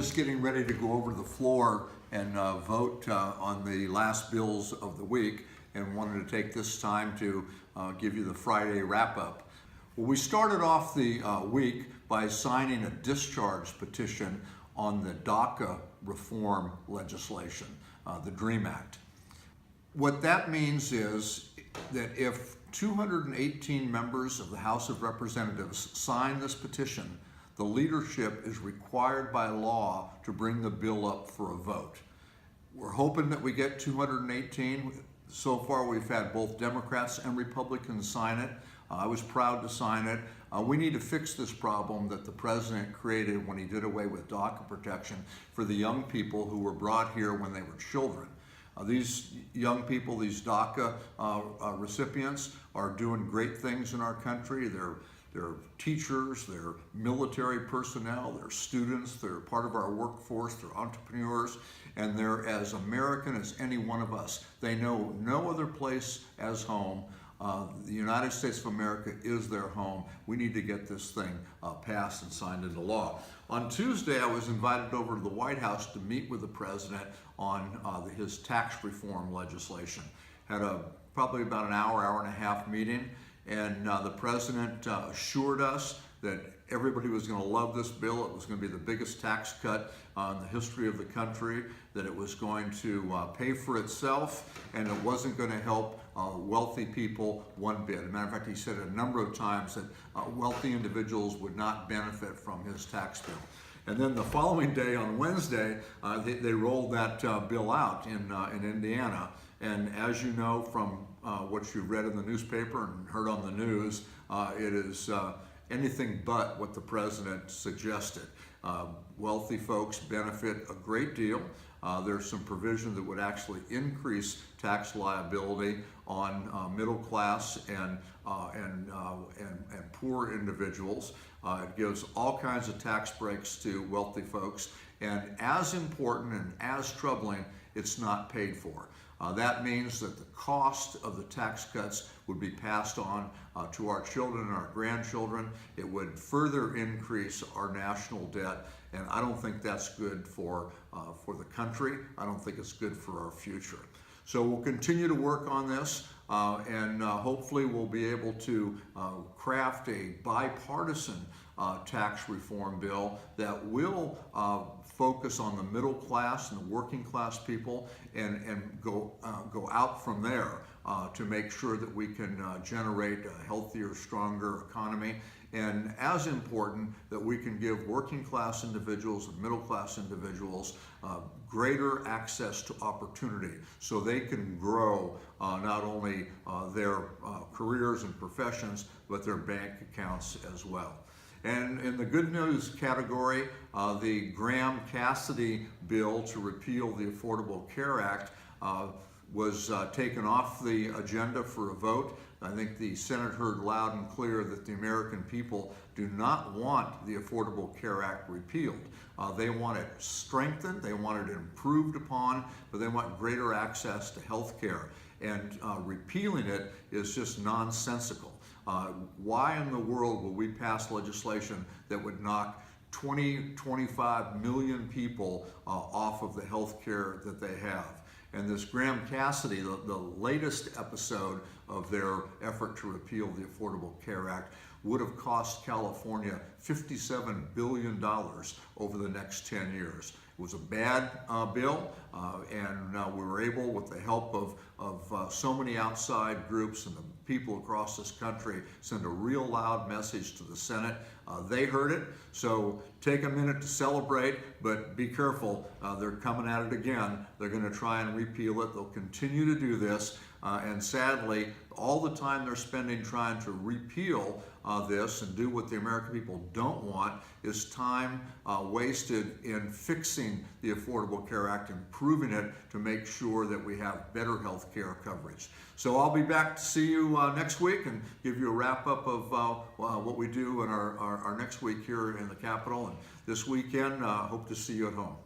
just getting ready to go over to the floor and vote on the last bills of the week, and wanted to take this time to give you the Friday wrap-up. Well, we started off the week by signing a discharge petition on the DACA reform legislation, the DREAM Act. What that means is that if 218 members of the House of Representatives sign this petition, the leadership is required by law to bring the bill up for a vote. We're hoping that we get 218. So far, we've had both Democrats and Republicans sign it. I was proud to sign it. We need to fix this problem that the president created when he did away with DACA protection for the young people who were brought here when they were children. These young people, these DACA recipients, are doing great things in our country. They're teachers, they're military personnel, they're students, they're part of our workforce, they're entrepreneurs, and they're as American as any one of us. They know no other place as home. The United States of America is their home. We need to get this thing passed and signed into law. On Tuesday, I was invited over to the White House to meet with the president on his tax reform legislation. Had probably about an hour and a half meeting, and the president assured us that everybody was going to love this bill. It was going to be the biggest tax cut in the history of the country, that it was going to pay for itself, and it wasn't going to help wealthy people one bit. As a matter of fact, he said a number of times that wealthy individuals would not benefit from his tax bill. And then the following day, on Wednesday, they rolled that bill out in Indiana. And as you know from what you've read in the newspaper and heard on the news, it is anything but what the president suggested. Wealthy folks benefit a great deal. There's some provision that would actually increase tax liability on middle class and poor individuals. It gives all kinds of tax breaks to wealthy folks, and as important and as troubling, it's not paid for. That means that the cost of the tax cuts would be passed on to our children and our grandchildren. It would further increase our national debt, and I don't think that's good for the country. I don't think it's good for our future. So we'll continue to work on this, and hopefully we'll be able to craft a bipartisan tax reform bill that will focus on the middle class and the working class people, and go out from there to make sure that we can generate a healthier, stronger economy. And as important, that we can give working class individuals and middle class individuals greater access to opportunity, so they can grow not only their careers and professions, but their bank accounts as well. And in the good news category, the Graham-Cassidy bill to repeal the Affordable Care Act was taken off the agenda for a vote. I think the Senate heard loud and clear that the American people do not want the Affordable Care Act repealed. They want it strengthened, they want it improved upon, but they want greater access to health care. And repealing it is just nonsensical. Why in the world will we pass legislation that would knock 25 million people off of the health care that they have? And this Graham-Cassidy, the latest episode of their effort to repeal the Affordable Care Act, would have cost California $57 billion over the next 10 years. It was a bad bill, and we were able, with the help of so many outside groups and the people across this country, send a real loud message to the Senate. They heard it, so take a minute to celebrate, but be careful. They're coming at it again. They're going to try and repeal it. They'll continue to do this, and sadly, all the time they're spending trying to repeal this and do what the American people don't want is time wasted in fixing the Affordable Care Act, improving it to make sure that we have better health care coverage. So I'll be back to see you next week and give you a wrap up of what we do in our next week here in the Capitol. And this weekend, hope to see you at home.